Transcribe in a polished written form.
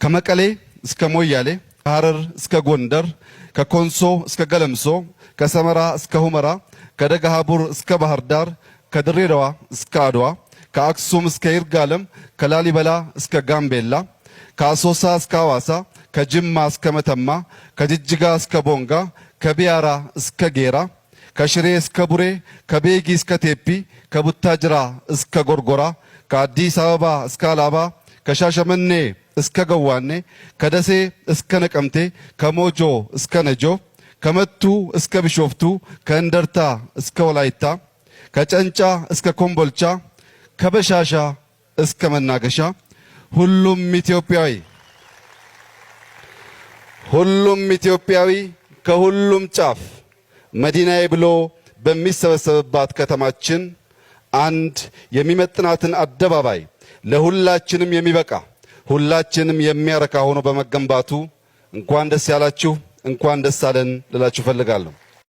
ከመቀሌ እስከ ሞያሌ፣ ከሐረር እስከ ጎንደር፣ ከኮንሶ እስከ ገለምሶ፣ ከሰመራ እስከ ሁመራ፣ ከደገሃቡር እስከ ባህር ዳር፣ ከድሬዳዋ እስከ አድዋ፣ ከአክሱም እስከ ይርጋለም፣ ከላሊበላ እስከ ጋምቤላ፣ ከአሶሳ እስከ ሐዋሳ፣ ከጅማ እስከ መተማ፣ ከጅጅጋ እስከ ቦንጋ፣ ከቢያራ እስከ ጌራ፣ ከሽሬ እስከ ቡሬ፣ ከቤጊ እስከ ቴፒ፣ ከቡታጅራ እስከ ጎርጎራ፣ ከአዲስ አበባ እስከ አላባ፣ ከሻሸመኔ እስከ ገዋኔ፣ ከደሴ እስከ ነቀምቴ፣ ከሞጆ እስከ ነጆ፣ ከመቱ እስከ ቢሾፍቱ፣ ከእንደርታ እስከ ወላይታ፣ ከጨንጫ እስከ ኮምቦልቻ፣ ከበሻሻ እስከ መናገሻ ሁሉም ኢትዮጵያዊ ከሁሉም ጫፍ መዲናዬ ብሎ በሚሰበሰብባት ከተማችን አንድ የሚመጥናትን አደባባይ ለሁላችንም የሚበቃ ሁላችንም የሚያረካ ሆኖ በመገንባቱ እንኳን ደስ ያላችሁ እንኳን ደስ አለን ልላችሁ ፈልጋለሁ።